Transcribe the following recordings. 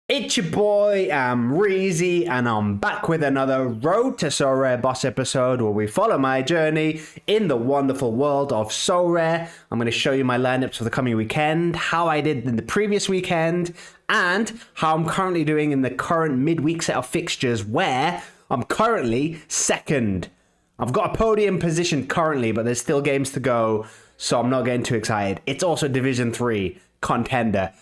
It's your boy, Amreezy, and I'm back with another Road to Sorare Boss episode where we follow my journey in the wonderful world of Sorare. I'm going to show you my lineups for the coming weekend, how I did in the previous weekend, and how I'm currently doing in the current midweek set of fixtures where I'm currently second. I've got a podium position currently, but there's still games to go, so I'm not getting too excited. It's also Division 3 contender.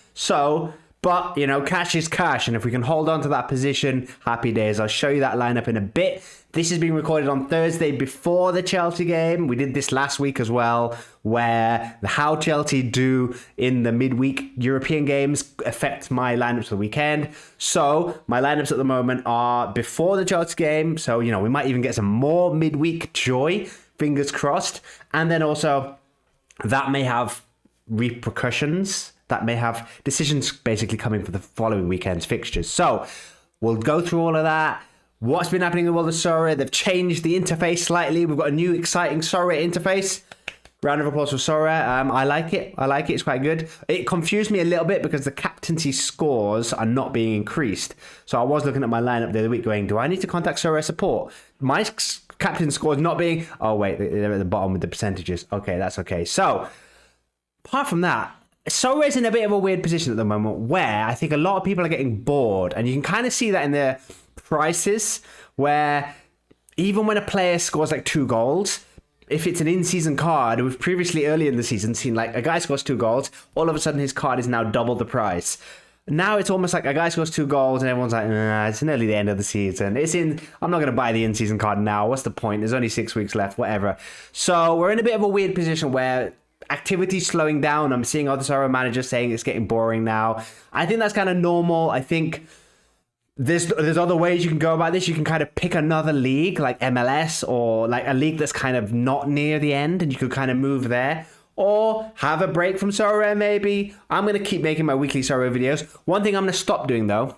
But, you know, cash is cash, and if we can hold on to that position, happy days. I'll show you that lineup in a bit. This is being recorded on Thursday before the Chelsea game. We did this last week as well, where how Chelsea do in the midweek European games affect my lineups for the weekend. So my lineups at the moment are before the Chelsea game, so, you know, we might even get some more midweek joy, fingers crossed. And then also, that may have repercussions. That may have decisions basically coming for the following weekend's fixtures. So we'll go through all of that. What's been happening in the world of Sorare? They've changed the interface slightly. We've got a new exciting Sorare interface. Round of applause for Sorare. I like it. It's quite good. It confused me a little bit because the captaincy scores are not being increased. So I was looking at my lineup the other week going, do I need to contact Sorare support? My captain scores not being... Oh, wait, they're at the bottom with the percentages. Okay, that's okay. So apart from that, Sorare's in a bit of a weird position at the moment where I think a lot of people are getting bored, and you can kind of see that in their prices where even when a player scores like 2 goals, if it's an in-season card, we've previously early in the season seen like a guy scores 2 goals, all of a sudden his card is now double the price. Now it's almost like a guy scores 2 goals and everyone's like, nah, it's nearly the end of the season. I'm not going to buy the in-season card now. What's the point? There's only 6 weeks left, whatever. So we're in a bit of a weird position where activity slowing down. I'm seeing other Sorare managers saying it's getting boring now. I think that's kind of normal. I think there's other ways you can go about this. You can kind of pick another league like MLS or like a league that's kind of not near the end and you could kind of move there. Or have a break from Sorare maybe. I'm going to keep making my weekly Sorare videos. One thing I'm going to stop doing though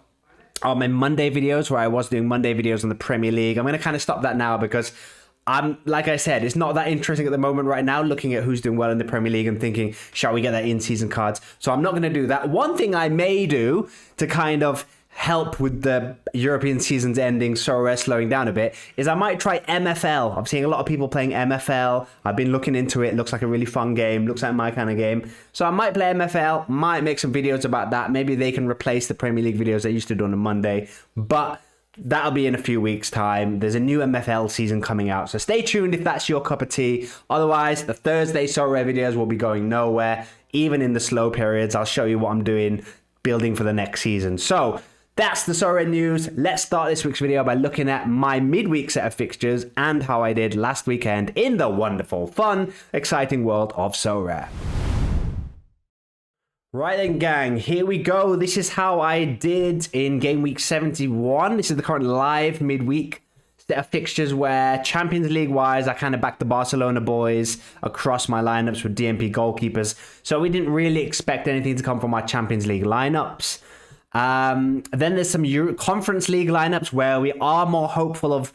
are my Monday videos where I was doing Monday videos on the Premier League. I'm going to kind of stop that now because like I said, it's not that interesting at the moment right now, looking at who's doing well in the Premier League and thinking, shall we get that in-season cards? So I'm not going to do that. One thing I may do to kind of help with the European seasons ending, Sorare slowing down a bit, is I might try MFL. I'm seeing a lot of people playing MFL. I've been looking into it. It looks like a really fun game. Looks like my kind of game. So I might play MFL, might make some videos about that. Maybe they can replace the Premier League videos I used to do on a Monday. But that'll be in a few weeks' time. There's a new MFL season coming out, so stay tuned if that's your cup of tea. Otherwise, the Thursday Sorare videos will be going nowhere. Even in the slow periods, I'll show you what I'm doing, building for the next season. So that's the Sorare news. Let's start this week's video by looking at my midweek set of fixtures and how I did last weekend in the wonderful, fun, exciting world of Sorare. Right then, gang, here we go. This is how I did in game week 71. This is the current live midweek set of fixtures where Champions League wise, I kind of backed the Barcelona boys across my lineups with DMP goalkeepers. So we didn't really expect anything to come from our Champions League lineups. Then there's some Conference League lineups where we are more hopeful of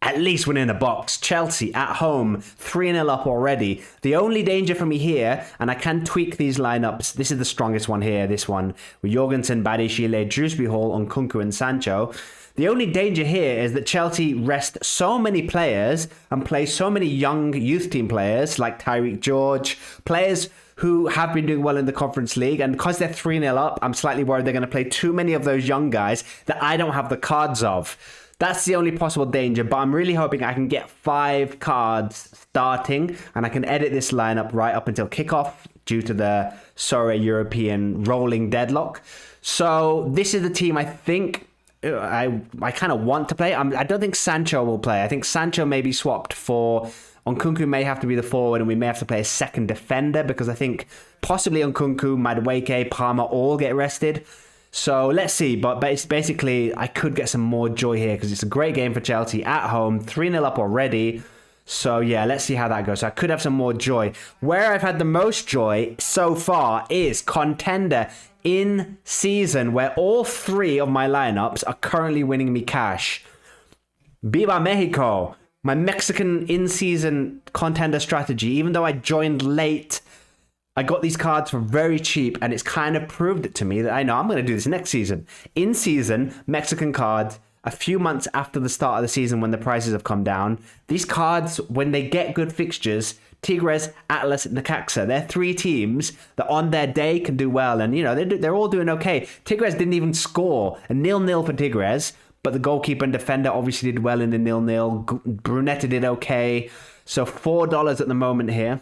at least winning a box. Chelsea at home, 3-0 up already. The only danger for me here, and I can tweak these lineups, this is the strongest one here, this one, with Jorgensen, Badiashile, Drewsbury Hall, Nkunku and Sancho. The only danger here is that Chelsea rest so many players and play so many young youth team players like Tyreek George, players who have been doing well in the Conference League, and because they're 3-0 up, I'm slightly worried they're going to play too many of those young guys that I don't have the cards of. That's the only possible danger, but I'm really hoping I can get 5 cards starting and I can edit this lineup right up until kickoff due to the Sorare European rolling deadlock. So this is the team I think I kind of want to play. I don't think Sancho will play. I think Sancho may be swapped for... Nkunku may have to be the forward and we may have to play a second defender because I think possibly Nkunku, Madueke, Palmer all get rested. So let's see, but it's basically, I could get some more joy here because it's a great game for Chelsea at home, 3-0 up already. So yeah, let's see how that goes. So I could have some more joy. Where I've had the most joy so far is contender in season, where all 3 of my lineups are currently winning me cash. Viva Mexico, my Mexican in-season contender strategy, even though I joined late, I got these cards for very cheap, and it's kind of proved it to me that I know I'm going to do this next season. In season, Mexican cards, a few months after the start of the season when the prices have come down. These cards, when they get good fixtures, Tigres, Atlas, Necaxa, they're three teams that on their day can do well. And, you know, they're all doing okay. Tigres didn't even score. A 0-0 for Tigres, but the goalkeeper and defender obviously did well in the 0-0. Brunetta did okay. So $4 at the moment here.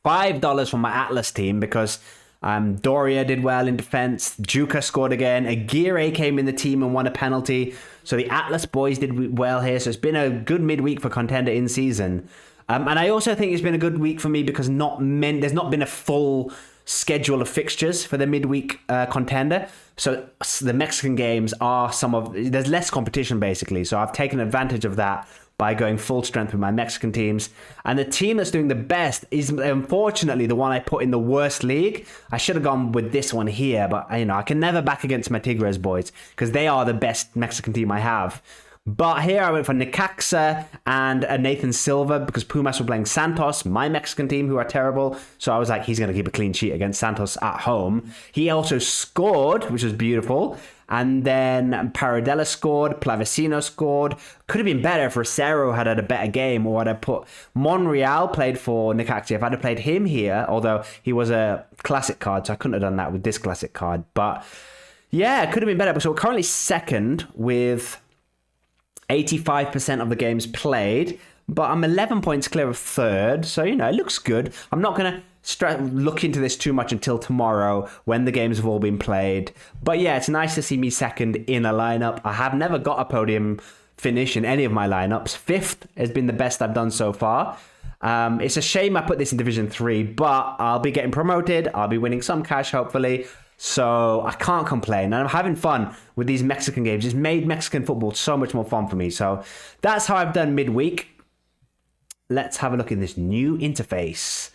$5 from my Atlas team because Doria did well in defense. Juka scored again. Aguirre came in the team and won a penalty. So the Atlas boys did well here. So it's been a good midweek for Contender in season. And I also think it's been a good week for me because there's not been a full schedule of fixtures for the midweek Contender. So the Mexican games are there's less competition basically. So I've taken advantage of that by going full strength with my Mexican teams. And the team that's doing the best is unfortunately the one I put in the worst league. I should have gone with this one here, but I can never back against my Tigres boys because they are the best Mexican team I have. But here I went for Necaxa and Nathan Silva because Pumas were playing Santos, my Mexican team, who are terrible. So I was like, he's going to keep a clean sheet against Santos at home. He also scored, which was beautiful. And then Paradella scored, Plavecino scored. Could have been better if Rosero had a better game, or I'd put Monreal played for Necaxa. If I'd have played him here, although he was a classic card, so I couldn't have done that with this classic card. But yeah, it could have been better. So we're currently second with 85% of the games played, but I'm 11 points clear of third. So, it looks good. I'm not going to look into this too much until tomorrow when the games have all been played. But yeah, it's nice to see me second in a lineup. I have never got a podium finish in any of my lineups. Fifth has been the best I've done so far. It's a shame I put this in Division 3, but I'll be getting promoted. I'll be winning some cash, hopefully. So I can't complain. And I'm having fun with these Mexican games. It's made Mexican football so much more fun for me. So that's how I've done midweek. Let's have a look in this new interface.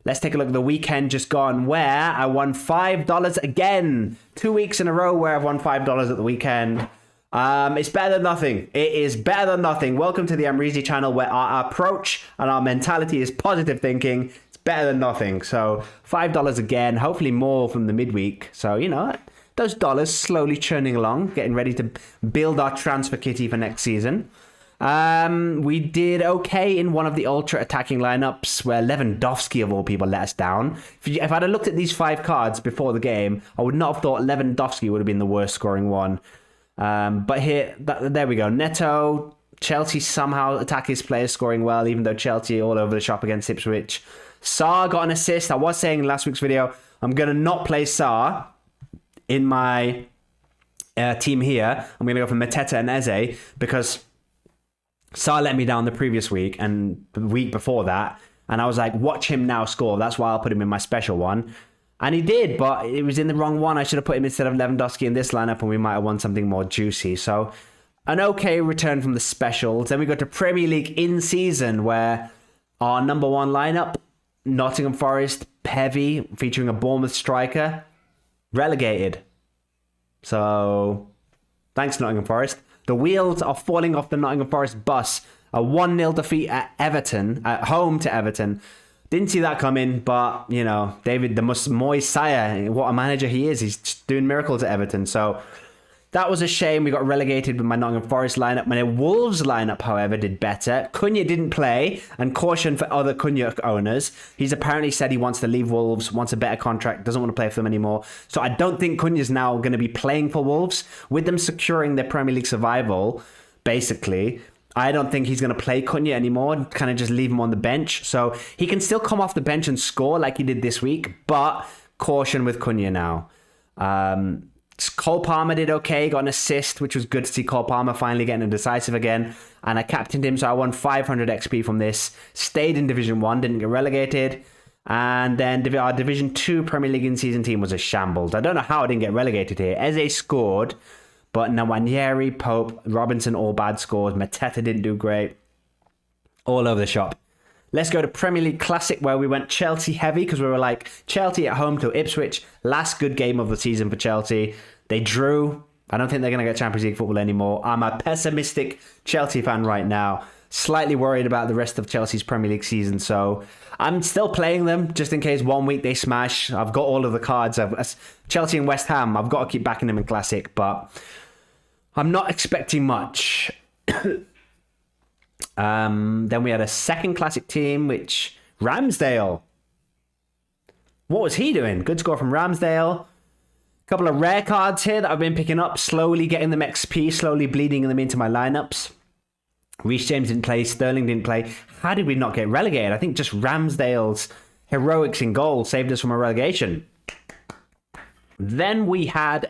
Let's take a look at the weekend just gone where I won $5 again. 2 weeks in a row where I've won $5 at the weekend. It's better than nothing. It is better than nothing. Welcome to the Amreezy channel where our approach and our mentality is positive thinking. It's better than nothing. So $5 again, hopefully more from the midweek. So, those dollars slowly churning along, getting ready to build our transfer kitty for next season. We did okay in one of the ultra attacking lineups where Lewandowski of all people let us down. If I'd have looked at these 5 cards before the game, I would not have thought Lewandowski would have been the worst scoring one. But here, there we go. Neto, Chelsea somehow attack his players scoring well, even though Chelsea all over the shop against Ipswich. Sarr got an assist. I was saying in last week's video, I'm going to not play Sarr in my team here. I'm going to go for Mateta and Eze because Sarr let me down the previous week and the week before that. And I was like, watch him now score. That's why I'll put him in my special one. And he did, but it was in the wrong one. I should have put him instead of Lewandowski in this lineup and we might have won something more juicy. So an okay return from the specials. Then we go to Premier League in season where our number 1 lineup, Nottingham Forest, heavy, featuring a Bournemouth striker, relegated. So thanks, Nottingham Forest. The wheels are falling off the Nottingham Forest bus. A 1-0 defeat at Everton, at home to Everton. Didn't see that coming, but, David, the Moyes sire, what a manager he is. He's doing miracles at Everton. So that was a shame. We got relegated with my Nottingham Forest lineup. My Wolves lineup, however, did better. Cunha didn't play, and caution for other Cunha owners. He's apparently said he wants to leave Wolves, wants a better contract, doesn't want to play for them anymore. So I don't think Cunha's now going to be playing for Wolves. With them securing their Premier League survival, basically, I don't think he's going to play Cunha anymore, kind of just leave him on the bench. So he can still come off the bench and score like he did this week, but caution with Cunha now. Cole Palmer did okay, got an assist, which was good to see Cole Palmer finally getting a decisive again. And I captained him, so I won 500 XP from this. Stayed in Division 1, didn't get relegated. And then our Division 2 Premier League in-season team was a shambles. I don't know how I didn't get relegated here. Eze scored, but Nwanyeri, Pope, Robinson, all bad scores. Mateta didn't do great. All over the shop. Let's go to Premier League Classic where we went Chelsea heavy because we were like Chelsea at home to Ipswich. Last good game of the season for Chelsea. They drew. I don't think they're going to get Champions League football anymore. I'm a pessimistic Chelsea fan right now. slightly worried about the rest of Chelsea's Premier League season. So I'm still playing them just in case one week they smash. I've got all of the cards. Chelsea and West Ham, I've got to keep backing them in Classic, but I'm not expecting much. Then we had a second Classic team, which Ramsdale. What was he doing? Good score from Ramsdale. A couple of rare cards here that I've been picking up, slowly getting them XP, slowly bleeding them into my lineups. Reece James didn't play, Sterling didn't play. How did we not get relegated? I think just Ramsdale's heroics in goal saved us from a relegation. Then we had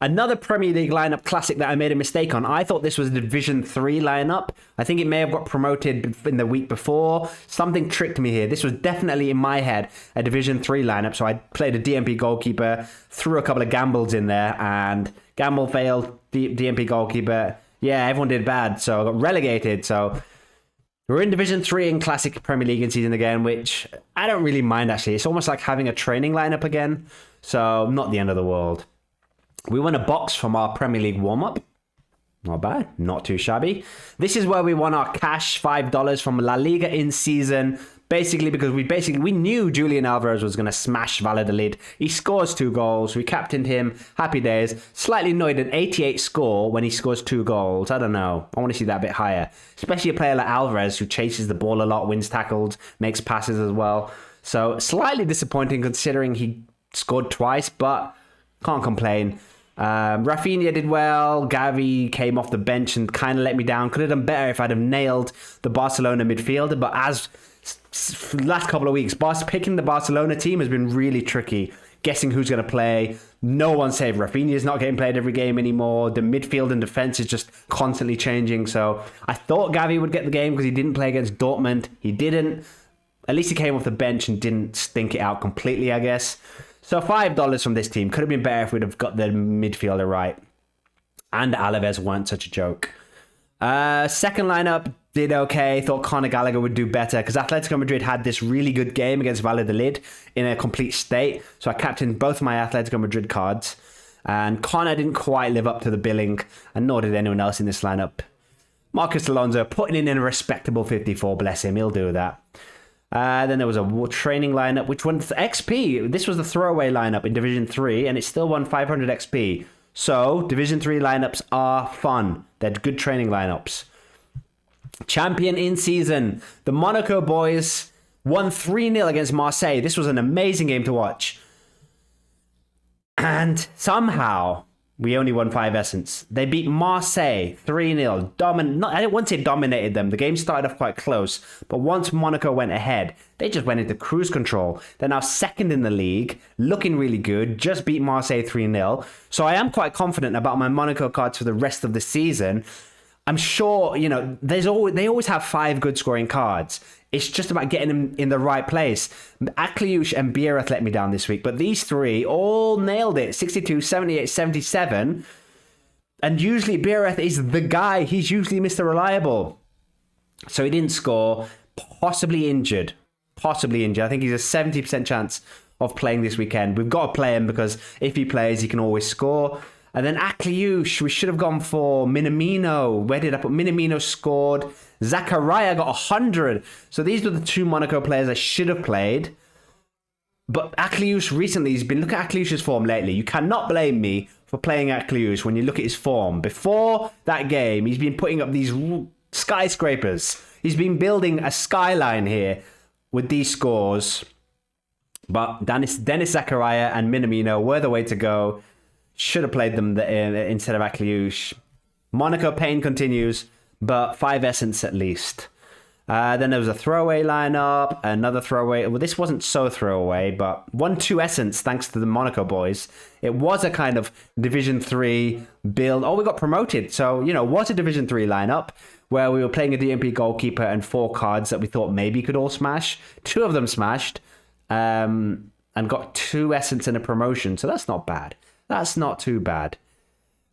another Premier League lineup Classic that I made a mistake on. I thought this was a Division 3 lineup. I think it may have got promoted in the week before. Something tricked me here. This was definitely in my head a Division 3 lineup. So I played a DMP goalkeeper, threw a couple of gambles in there, and gamble failed. DMP goalkeeper. Yeah, everyone did bad. So I got relegated. So we're in Division 3 in Classic Premier League season again, which I don't really mind actually. It's almost like having a training lineup again. So not the end of the world. We won a box from our Premier League warm-up. Not bad. Not too shabby. This is where we won our cash, $5 from La Liga in season. Basically because we knew Julian Alvarez was going to smash Valladolid. He scores 2 goals. We captained him. Happy days. Slightly annoyed at 88 score when he scores 2 goals. I don't know. I want to see that a bit higher. Especially a player like Alvarez who chases the ball a lot, wins tackles, makes passes as well. So slightly disappointing considering he scored twice, but can't complain. Rafinha did well. Gavi came off the bench and kind of let me down. Could have done better if I'd have nailed the Barcelona midfielder, but as last couple of weeks, picking the Barcelona team has been really tricky. Guessing who's going to play. No one's safe. Rafinha's not getting played every game anymore. The midfield and defense is just constantly changing. So I thought Gavi would get the game because he didn't play against Dortmund. He didn't. At least he came off the bench and didn't stink it out completely, I guess. So $5 from this team. Could have been better if we'd have got the midfielder right. And Alaves weren't such a joke. Second lineup did okay. Thought Conor Gallagher would do better because Atletico Madrid had this really good game against Valladolid in a complete state. So I captained both my Atletico Madrid cards. And Conor didn't quite live up to the billing. And nor did anyone else in this lineup. Marcus Alonso putting in a respectable 54. Bless him. He'll do that. Then there was a training lineup, which won XP. This was the throwaway lineup in Division 3, and it still won 500 XP. So, Division 3 lineups are fun. They're good training lineups. Champion in season. The Monaco boys won 3-0 against Marseille. This was an amazing game to watch. And somehow, we only won 5 essence. They beat Marseille 3-0. I wouldn't say dominated them. The game started off quite close. But once Monaco went ahead, they just went into cruise control. They're now second in the league, looking really good. Just beat Marseille 3-0. So I am quite confident about my Monaco cards for the rest of the season. I'm sure, they always have 5 good scoring cards. It's just about getting them in the right place. Akliouche and Biereth let me down this week, but these 3 all nailed it. 62, 78, 77. And usually Biereth is the guy. He's usually Mr. Reliable. So he didn't score. Possibly injured. I think he's a 70% chance of playing this weekend. We've got to play him because if he plays, he can always score. And then Akliouche, we should have gone for Minamino. Where did I put? Minamino scored. Zakaria got 100. So these were the 2 Monaco players I should have played. But Akliouche recently, look at Akliouche's form lately. You cannot blame me for playing Akliouche when you look at his form. Before that game, he's been putting up these skyscrapers. He's been building a skyline here with these scores. But Dennis Zakaria and Minamino were the way to go. Should have played them instead of Akliouche. Monaco pain continues, but 5 essence at least. Then there was a throwaway lineup, another throwaway. Well, this wasn't so throwaway, but 1-2 essence thanks to the Monaco boys. It was a kind of Division 3 build. Oh, we got promoted. So, was a Division 3 lineup where we were playing a DMP goalkeeper and 4 cards that we thought maybe could all smash. 2 of them smashed and got 2 essence and a promotion. So that's not bad. That's not too bad.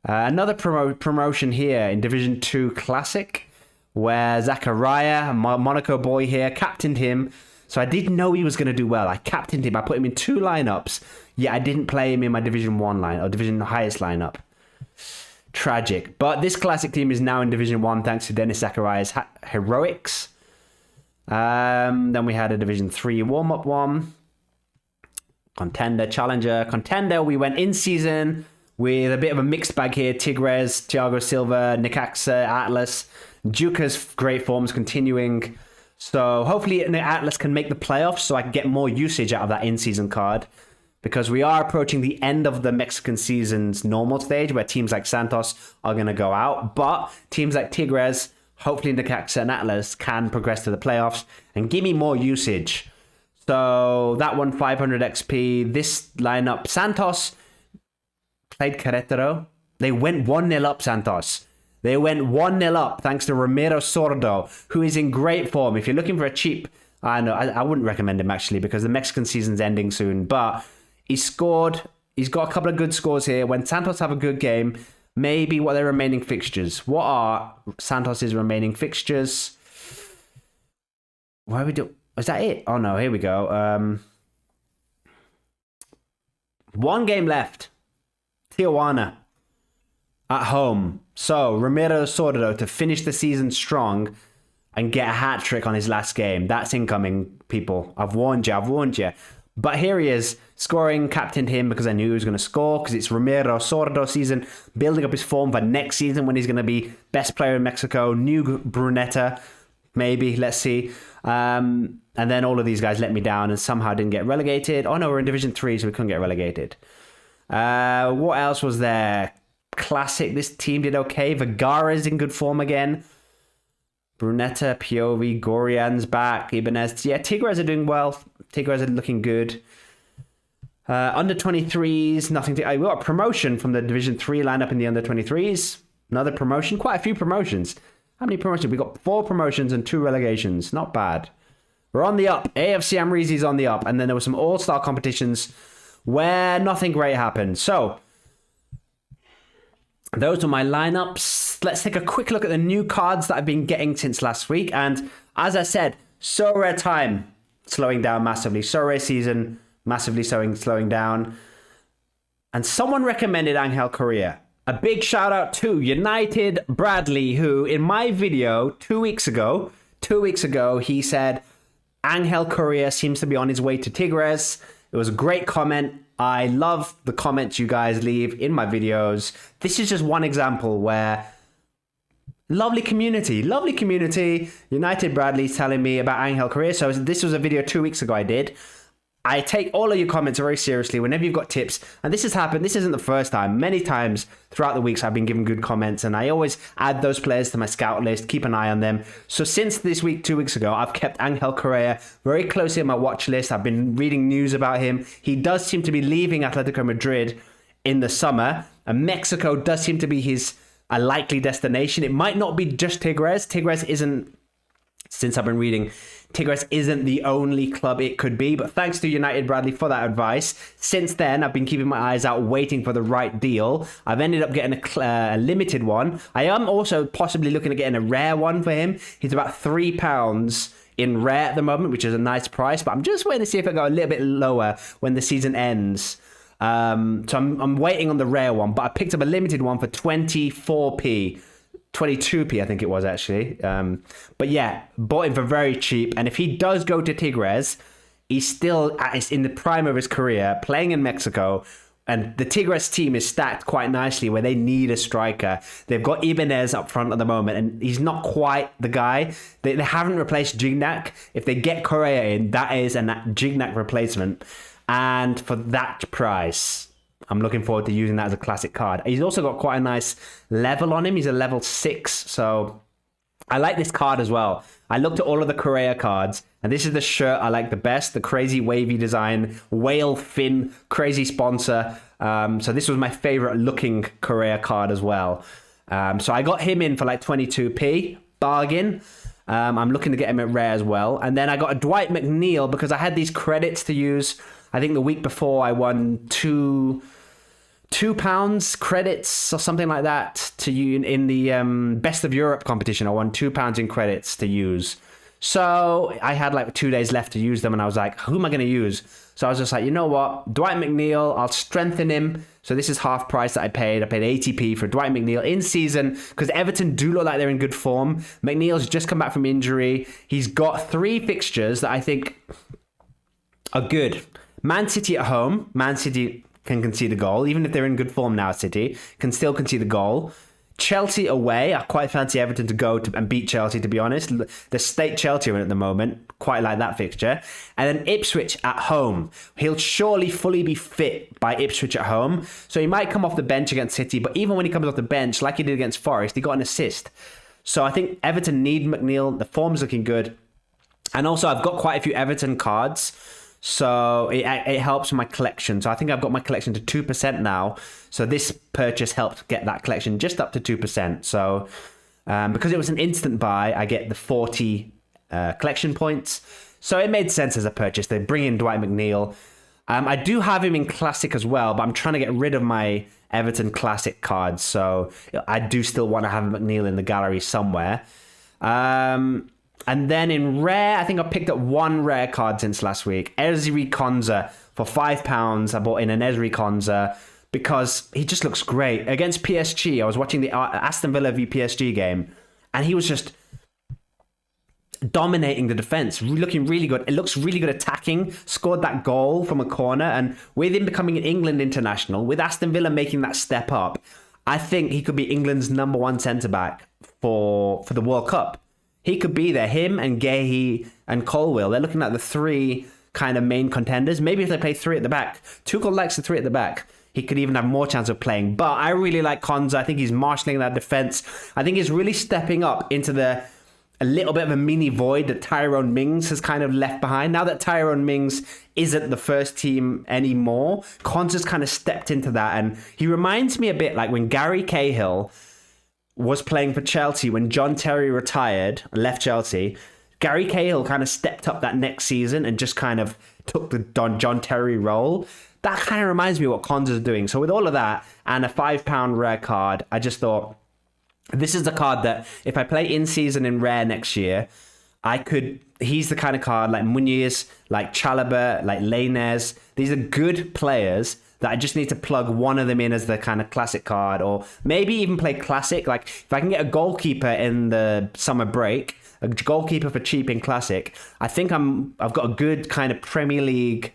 Another promotion here in Division 2 Classic, where Zakaria, Monaco boy here, captained him. So I didn't know he was going to do well. I captained him. I put him in 2 lineups. Yet I didn't play him in my Division 1 line or Division highest lineup. Tragic. But this classic team is now in Division 1 thanks to Dennis Zachariah's heroics. Then we had a Division 3 warm-up one. Contender, Challenger, Contender. We went in season with a bit of a mixed bag here. Tigres, Thiago Silva, Necaxa, Atlas. Juka's great form's continuing. So hopefully Atlas can make the playoffs so I can get more usage out of that in-season card. Because we are approaching the end of the Mexican season's normal stage where teams like Santos are going to go out. But teams like Tigres, hopefully Necaxa and Atlas can progress to the playoffs and give me more usage. So that one, 500 XP. This lineup, Santos played Querétaro. They went 1-0 up, Santos. They went 1-0 up thanks to Ramiro Sordo, who is in great form. If you're looking for a cheap, I wouldn't recommend him actually because the Mexican season's ending soon. But he scored. He's got a couple of good scores here. When Santos have a good game, maybe what are their remaining fixtures? What are Santos's remaining fixtures? Why are we do? Is that it? Oh no, here we go. One game left. Tijuana at home. So Ramiro Sordo to finish the season strong and get a hat trick on his last game. That's incoming, people. I've warned you. But here he is, scoring, captained him because I knew he was going to score because it's Ramiro Sordo season, building up his form for next season when he's going to be best player in Mexico, new Brunetta, maybe, let's see. And then all of these guys let me down and somehow didn't get relegated. Oh no, we're in Division 3, so we couldn't get relegated. What else was there? Classic, this team did okay. Vergara's in good form again. Brunetta, Piovi, Gorian's back, Ibanez. Yeah, Tigres are doing well. Tigres are looking good. Under 23s, nothing to... We got a promotion from the Division 3 lineup in the under 23s. Another promotion, quite a few promotions. How many promotions? We got 4 promotions and 2 relegations. Not bad. We're on the up. AFC Amreezy's on the up. And then there were some all-star competitions where nothing great happened. So, those are my lineups. Let's take a quick look at the new cards that I've been getting since last week. And as I said, Sorare time slowing down massively. Sorare season massively slowing down. And someone recommended Angel Correa. A big shout out to United Bradley, who in my video 2 weeks ago, he said Angel Correa seems to be on his way to Tigres. It was a great comment. I love the comments you guys leave in my videos. This is just one example where lovely community. United Bradley's telling me about Angel Correa. So this was a video 2 weeks ago I did. I take all of your comments very seriously whenever you've got tips. And this has happened. This isn't the first time. Many times throughout the weeks, I've been given good comments. And I always add those players to my scout list, keep an eye on them. So since this week, 2 weeks ago, I've kept Angel Correa very closely on my watch list. I've been reading news about him. He does seem to be leaving Atletico Madrid in the summer. And Mexico does seem to be a likely destination. It might not be just Tigres. Tigres isn't, since I've been reading, Tigres isn't the only club it could be, but thanks to United Bradley for that advice. Since then, I've been keeping my eyes out, waiting for the right deal. I've ended up getting a limited one. I am also possibly looking at getting a rare one for him. He's about £3 in rare at the moment, which is a nice price, but I'm just waiting to see if I go a little bit lower when the season ends. So I'm waiting on the rare one, but I picked up a limited one for 24p. 22p, I think it was actually. But yeah, bought him for very cheap. And if he does go to Tigres, he's still in the prime of his career, playing in Mexico. And the Tigres team is stacked quite nicely where they need a striker. They've got Ibanez up front at the moment, and he's not quite the guy. They haven't replaced Gignac. If they get Correa in, that is a Gignac replacement. And for that price, I'm looking forward to using that as a classic card. He's also got quite a nice level on him. He's a level 6, so I like this card as well. I looked at all of the Correa cards, and this is the shirt I like the best. The crazy wavy design, whale fin, crazy sponsor. So this was my favorite looking Correa card as well. So I got him in for like 22p, bargain. I'm looking to get him at rare as well. And then I got a Dwight McNeil because I had these credits to use. I think the week before I won £2 credits or something like that to you in the Best of Europe competition. I won £2 in credits to use. So I had like 2 days left to use them, and I was like, who am I going to use? So I was just like, you know what? Dwight McNeil, I'll strengthen him So this is half price that I paid. I paid 80p for Dwight McNeil in season because Everton do look like they're in good form. McNeil's just come back from injury. He's got 3 fixtures that I think are good. Man City at home. Man City can concede a goal. Even if they're in good form now, City can still concede a goal. Chelsea away. I quite fancy Everton to go and beat Chelsea, to be honest. The state Chelsea are in at the moment. Quite like that fixture. And then Ipswich at home. He'll surely fully be fit by Ipswich at home. So he might come off the bench against City. But even when he comes off the bench, like he did against Forest, he got an assist. So I think Everton need McNeil. The form's looking good. And also I've got quite a few Everton cards. So it helps my collection. So I think I've got my collection to 2% now. So this purchase helped get that collection just up to 2%. So because it was an instant buy, I get the 40 collection points. So it made sense as a purchase. They bring in Dwight McNeil. I do have him in Classic as well, but I'm trying to get rid of my Everton Classic cards. So I do still want to have McNeil in the gallery somewhere. And then in rare, I think I picked up 1 rare card since last week. Ezri Konsa for £5. I bought in an Ezri Konsa because he just looks great. Against PSG, I was watching the Aston Villa v PSG game, and he was just dominating the defense, looking really good. It looks really good attacking, scored that goal from a corner, and with him becoming an England international, with Aston Villa making that step up, I think he could be England's #1 centre-back for the World Cup. He could be there. Him and Gahey and Colwill. They're looking at the 3 kind of main contenders. Maybe if they play 3 at the back. Tuchel likes the 3 at the back. He could even have more chance of playing. But I really like Konsa. I think he's marshalling that defense. I think he's really stepping up into a little bit of a mini void that Tyrone Mings has kind of left behind. Now that Tyrone Mings isn't the first team anymore, Konsa's kind of stepped into that. And he reminds me a bit like when Gary Cahill was playing for Chelsea when John Terry retired, left Chelsea. Gary Cahill kind of stepped up that next season and just kind of took the John Terry role. That kind of reminds me of what Konsa's doing. So with all of that and a £5 rare card, I just thought, this is the card that if I play in season in rare next year, he's the kind of card like Muniz, like Chalobah, like Lainez. These are good players that I just need to plug one of them in as the kind of classic card, or maybe even play classic. Like if I can get a goalkeeper in the summer break, a goalkeeper for cheap in classic, I think I've got a good kind of Premier League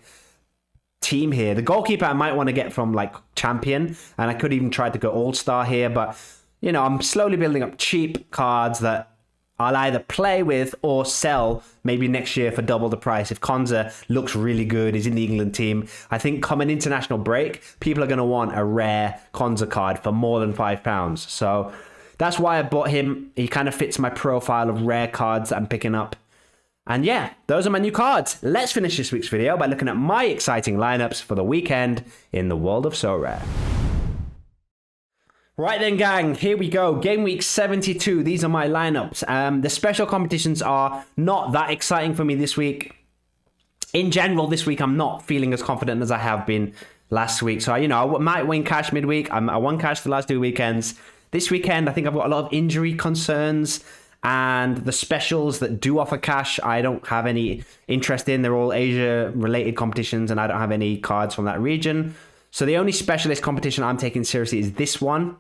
team here. The goalkeeper I might want to get from like Champion, and I could even try to go All-Star here, but you know, I'm slowly building up cheap cards that I'll either play with or sell maybe next year for double the price. If Konsa looks really good, he's in the England team, I think come an international break, people are going to want a rare Konsa card for more than £5. So that's why I bought him. He kind of fits my profile of rare cards that I'm picking up. And yeah, those are my new cards. Let's finish this week's video by looking at my exciting lineups for the weekend in the world of Sorare. Right then, gang, here we go. Game week 72. These are my lineups. The special competitions are not that exciting for me this week. In general, this week, I'm not feeling as confident as I have been last week. So, you know, I might win cash midweek. I won cash the last 2 weekends. This weekend, I think I've got a lot of injury concerns. And the specials that do offer cash, I don't have any interest in. They're all Asia-related competitions, and I don't have any cards from that region. So the only specialist competition I'm taking seriously is this one,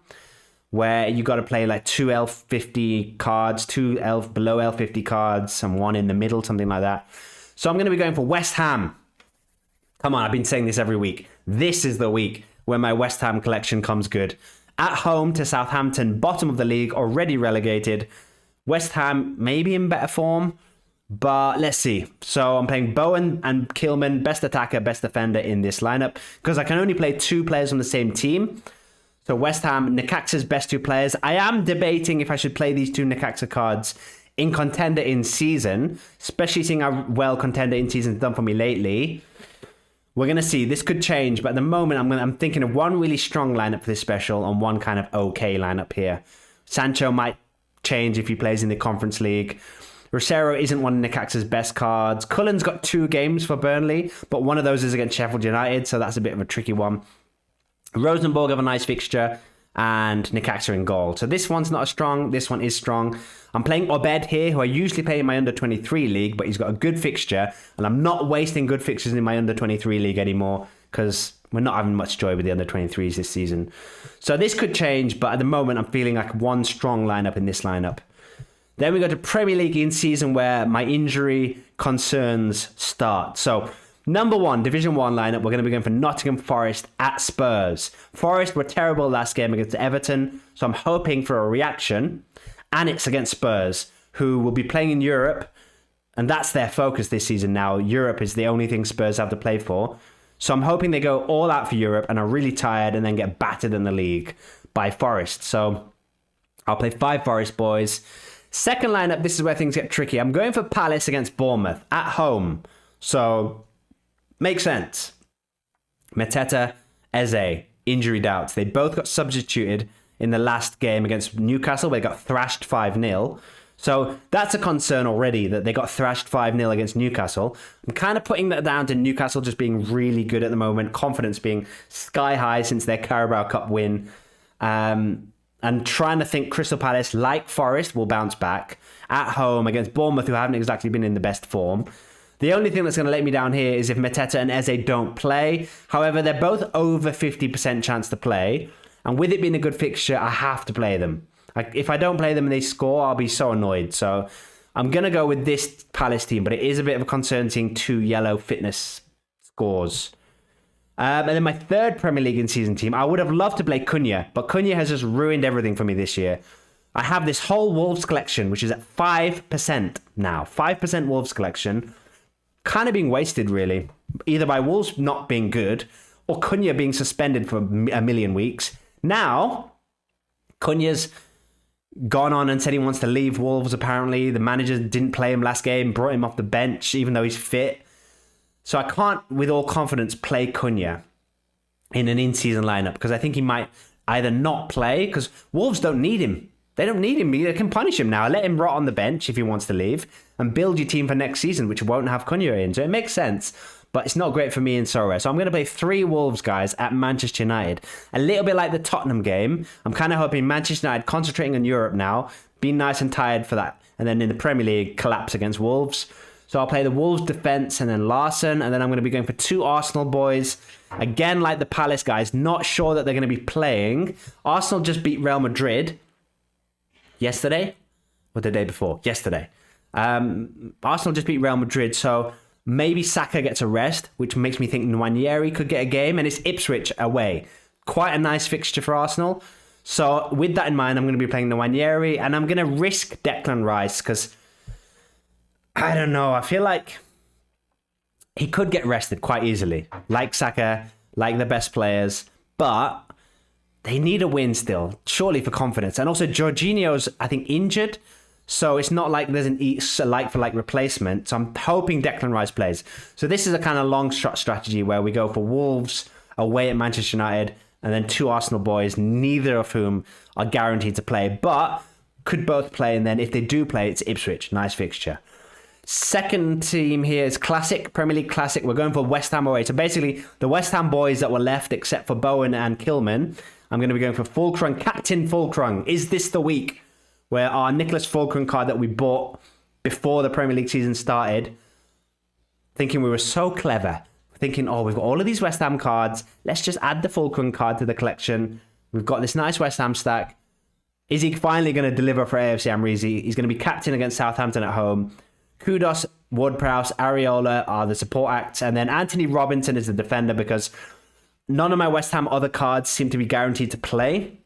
where you got to play like 2 L50 cards, 2 below L50 cards, and 1 in the middle, something like that. So I'm going to be going for West Ham. Come on, I've been saying this every week. This is the week where my West Ham collection comes good. At home to Southampton, bottom of the league, already relegated. West Ham maybe in better form, but let's see. So I'm playing Bowen and Kilman, best attacker, best defender in this lineup, because I can only play 2 players from the same team. So West Ham, Necaxa's best 2 players. I am debating if I should play these 2 Necaxa cards in Contender in season, especially seeing how well Contender in season has done for me lately. We're going to see. This could change, but at the moment I'm thinking of 1 really strong lineup for this special and 1 kind of okay lineup here. Sancho might change if he plays in the Conference League. Rosero isn't one of Necaxa's best cards. Cullen's got 2 games for Burnley, but one of those is against Sheffield United, so that's a bit of a tricky one. Rosenborg have a nice fixture, and Necaxa in goal. So this one's not as strong. This one is strong. I'm playing Obed here, who I usually play in my under-23 league, but he's got a good fixture, and I'm not wasting good fixtures in my under-23 league anymore, because we're not having much joy with the under-23s this season. So this could change, but at the moment, I'm feeling like one strong lineup in this lineup. Then we go to Premier League in season where my injury concerns start. So number one, Division 1 lineup, we're going to be going for Nottingham Forest at Spurs. Forest were terrible last game against Everton, so I'm hoping for a reaction. And it's against Spurs, who will be playing in Europe, and that's their focus this season now. Europe is the only thing Spurs have to play for. So I'm hoping they go all out for Europe and are really tired and then get battered in the league by Forest. So I'll play 5 Forest boys. Second lineup, this is where things get tricky. I'm going for Palace against Bournemouth at home. So makes sense. Mateta, Eze, injury doubts. They both got substituted in the last game against Newcastle, where they got thrashed 5-0. So that's a concern already, that they got thrashed 5-0 against Newcastle. I'm kind of putting that down to Newcastle just being really good at the moment, confidence being sky high since their Carabao Cup win. And trying to think Crystal Palace, like Forest, will bounce back at home against Bournemouth, who haven't exactly been in the best form. The only thing that's going to let me down here is if Mateta and Eze don't play. However, they're both over 50% chance to play. And with it being a good fixture, I have to play them. If I don't play them and they score, I'll be so annoyed. So I'm going to go with this Palace team, but it is a bit of a concern seeing 2 yellow fitness scores. And then my third Premier League in season team, I would have loved to play Cunha, but Cunha has just ruined everything for me this year. I have this whole Wolves collection, which is at 5% now. 5% Wolves collection. Kind of being wasted, really. Either by Wolves not being good, or Cunha being suspended for a million weeks. Now, Cunha's gone on and said he wants to leave Wolves, apparently. The manager didn't play him last game, brought him off the bench, even though he's fit. So I can't, with all confidence, play Cunha in an in-season lineup, because I think he might either not play, because Wolves don't need him. They don't need him. They can punish him now. Let him rot on the bench if he wants to leave, and build your team for next season, which won't have Cunha in. So it makes sense. But it's not great for me in Sorare. So I'm going to play 3 Wolves guys at Manchester United. A little bit like the Tottenham game. I'm kind of hoping Manchester United concentrating on Europe now, being nice and tired for that. And then in the Premier League, collapse against Wolves. So I'll play the Wolves defence and then Larson. And then I'm going to be going for 2 Arsenal boys. Again, like the Palace guys, not sure that they're going to be playing. Arsenal just beat Real Madrid yesterday or the day before? Yesterday. Arsenal just beat Real Madrid. So maybe Saka gets a rest, which makes me think Nwaneri could get a game, and it's Ipswich away. Quite a nice fixture for Arsenal. So with that in mind, I'm going to be playing Nwaneri, and I'm going to risk Declan Rice, because I don't know, I feel like he could get rested quite easily, like Saka, like the best players, but they need a win still, surely, for confidence. And also Jorginho's, I think, injured. So it's not like there's a like-for-like replacement. So I'm hoping Declan Rice plays. So this is a kind of long shot strategy where we go for Wolves away at Manchester United and then 2 Arsenal boys, neither of whom are guaranteed to play, but could both play. And then if they do play, it's Ipswich. Nice fixture. Second team here is Classic, Premier League Classic. We're going for West Ham away. So basically, the West Ham boys that were left, except for Bowen and Kilman, I'm going to be going for Fulkrug. Captain Fulkrug. Is this the week where our Nicholas Fulkrug card that we bought before the Premier League season started, thinking we were so clever, thinking, oh, we've got all of these West Ham cards, let's just add the Fulkrug card to the collection. We've got this nice West Ham stack. Is he finally going to deliver for AFC Amreezy? He's going to be captain against Southampton at home. Kudos, Ward-Prowse, Areola are the support acts, and then Anthony Robinson is the defender, because none of my West Ham other cards seem to be guaranteed to play.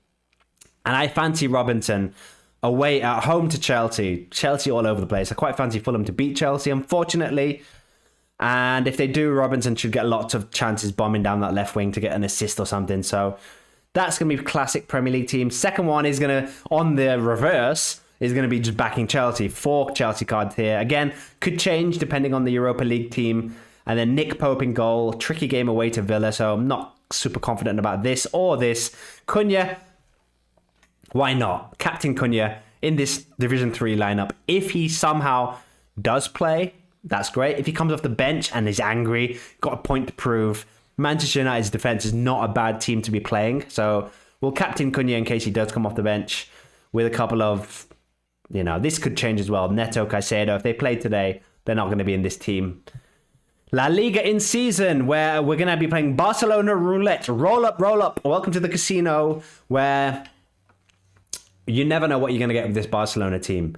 And I fancy Robinson away at home to Chelsea. Chelsea all over the place. I quite fancy Fulham to beat Chelsea, unfortunately. And if they do, Robinson should get lots of chances bombing down that left wing to get an assist or something. So that's going to be classic Premier League team. Second one is going to, on the reverse, is going to be just backing Chelsea. 4 Chelsea cards here. Again, could change depending on the Europa League team. And then Nick Pope in goal. Tricky game away to Villa. So I'm not super confident about this or this. Cunha. Why not? Captain Cunha in this Division 3 lineup. If he somehow does play, that's great. If he comes off the bench and is angry, got a point to prove, Manchester United's defence is not a bad team to be playing. So we'll captain Cunha in case he does come off the bench with a couple of, this could change as well. Neto, Caicedo, if they play today, they're not going to be in this team. La Liga in season, where we're going to be playing Barcelona roulette. Roll up, roll up. Welcome to the casino, where you never know what you're going to get with this Barcelona team.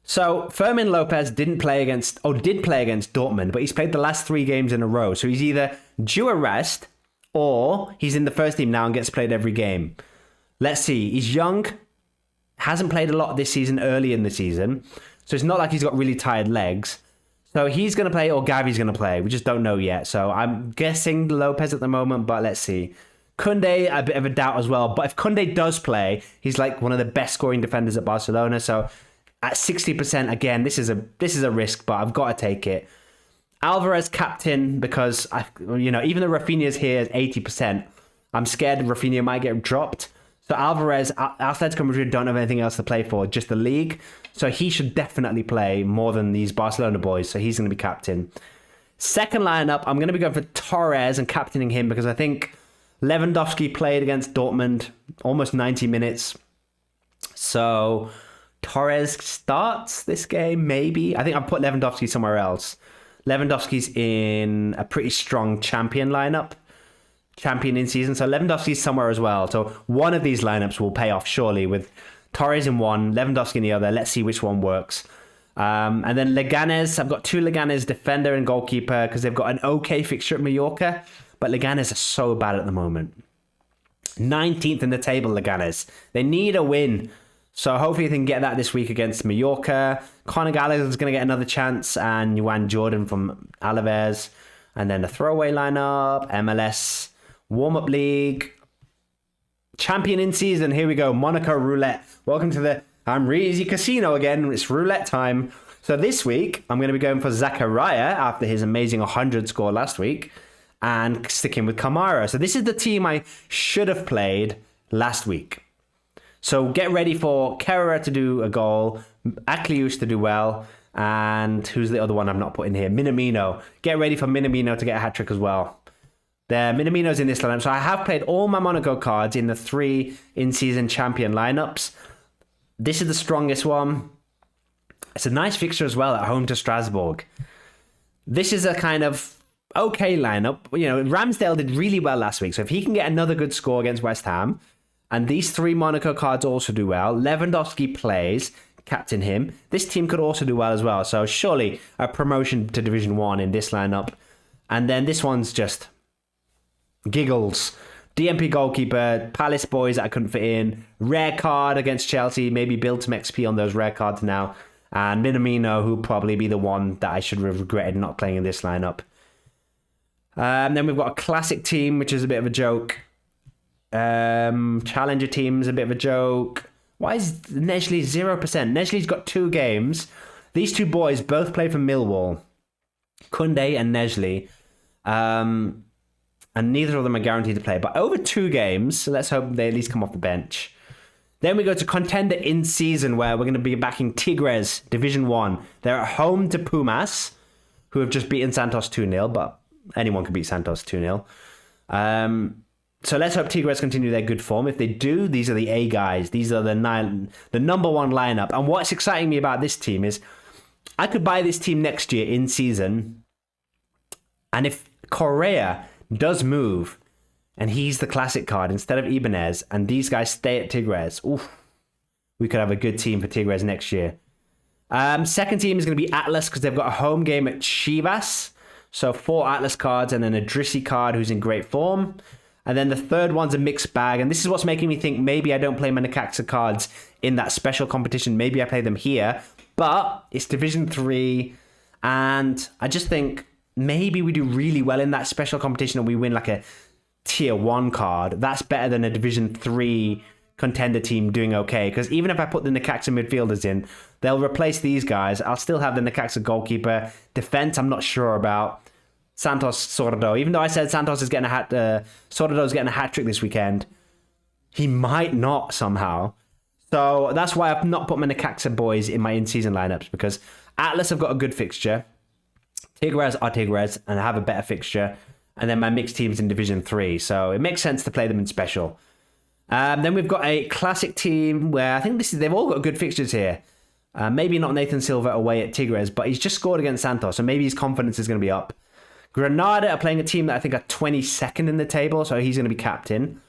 So Fermin Lopez did play against Dortmund, but he's played the last 3 games in a row. So he's either due a rest or he's in the first team now and gets played every game. Let's see. He's young, hasn't played a lot this season, early in the season. So it's not like he's got really tired legs. So he's going to play or Gavi's going to play. We just don't know yet. So I'm guessing Lopez at the moment, but let's see. Koundé, a bit of a doubt as well. But if Koundé does play, he's like one of the best scoring defenders at Barcelona. So at 60%, again, this is a risk, but I've got to take it. Alvarez captain, because even though Rafinha's here at 80%, I'm scared Rafinha might get dropped. So Alvarez, Atletico Madrid don't have anything else to play for, just the league. So he should definitely play more than these Barcelona boys. So he's going to be captain. Second lineup, I'm going to be going for Torres and captaining him because I think Lewandowski played against Dortmund almost 90 minutes. So Torres starts this game, maybe. I think I've put Lewandowski somewhere else. Lewandowski's in a pretty strong champion lineup. Champion in season. So Lewandowski's somewhere as well. So one of these lineups will pay off surely with Torres in one, Lewandowski in the other. Let's see which one works. And then Leganes. I've got 2 Leganes, defender and goalkeeper, because they've got an okay fixture at Mallorca. But Leganes are so bad at the moment. 19th in the table, Leganes. They need a win. So hopefully they can get that this week against Mallorca. Conor Gallagher is going to get another chance. And Juan Jordan from Alaves. And then the throwaway lineup, MLS, warm-up league, champion in season. Here we go, Monaco roulette. Welcome to the Amreezy casino again. It's roulette time. So this week, I'm going to be going for Zakaria after his amazing 100 score last week and sticking with Kamara. So this is the team I should have played last week. So get ready for Kerrer to do a goal, Akliouche to do well, and who's the other one I'm not putting here? Minamino. Get ready for Minamino to get a hat-trick as well. Minamino's in this lineup. So I have played all my Monaco cards in the 3 in-season champion lineups. This is the strongest one. It's a nice fixture as well at home to Strasbourg. This is a kind of okay lineup. Ramsdale did really well last week. So if he can get another good score against West Ham, and these 3 Monaco cards also do well, Lewandowski plays, captain him. This team could also do well as well. So surely a promotion to Division 1 in this lineup. And then this one's just giggles. DMP goalkeeper, Palace boys that I couldn't fit in. Rare card against Chelsea. Maybe build some XP on those rare cards now. And Minamino, who'll probably be the one that I should have regretted not playing in this lineup. Then we've got a classic team, which is a bit of a joke. Challenger team's a bit of a joke. Why is Nesley 0%? Nesley's got 2 games. These 2 boys both play for Millwall. Koundé and Nesley. And neither of them are guaranteed to play. But over 2 games, so let's hope they at least come off the bench. Then we go to contender in season, where we're going to be backing Tigres, Division 1. They're at home to Pumas, who have just beaten Santos 2-0, but anyone can beat Santos 2-0. So let's hope Tigres continue their good form. If they do, these are the A guys. These are the number 1 lineup. And what's exciting me about this team is I could buy this team next year in season. And if Correa does move and he's the classic card instead of Ibanez and these guys stay at Tigres, we could have a good team for Tigres next year. Second team is going to be Atlas because they've got a home game at Chivas. So 4 Atlas cards and then a Drissi card who's in great form. And then the third one's a mixed bag. And this is what's making me think maybe I don't play my Necaxa cards in that special competition. Maybe I play them here. But it's Division 3. And I just think maybe we do really well in that special competition and we win like a Tier 1 card. That's better than a Division 3 contender team doing okay. Because even if I put the Necaxa midfielders in, they'll replace these guys. I'll still have the Necaxa goalkeeper. Defense, I'm not sure about. Santos Sordo. Even though I said Santos is getting Sordo's getting a hat-trick this weekend, he might not somehow. So that's why I've not put my Necaxa boys in my in-season lineups, because Atlas have got a good fixture. Tigres are Tigres and have a better fixture. And then my mixed team's in Division 3. So it makes sense to play them in special. Then we've got a classic team where I think they've all got good fixtures here. Maybe not Nathan Silva away at Tigres, but he's just scored against Santos. So maybe his confidence is going to be up. Granada are playing a team that I think are 22nd in the table, so he's going to be captain.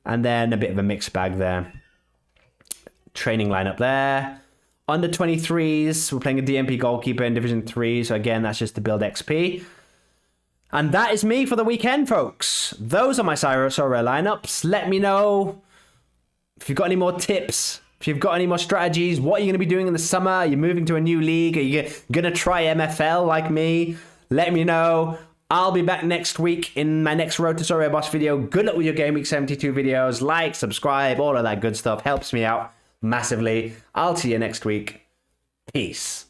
And then a bit of a mixed bag there. Training lineup there. Under 23s, we're playing a DMP goalkeeper in Division 3, so again, that's just to build XP. And that is me for the weekend, folks. Those are my Sorare lineups. Let me know if you've got any more tips. If you've got any more strategies, what are you going to be doing in the summer? Are you moving to a new league? Are you going to try MFL like me? Let me know. I'll be back next week in my next Road to Sorare Boss video. Good luck with your Game Week 72 videos. Like, subscribe, all of that good stuff. Helps me out massively. I'll see you next week. Peace.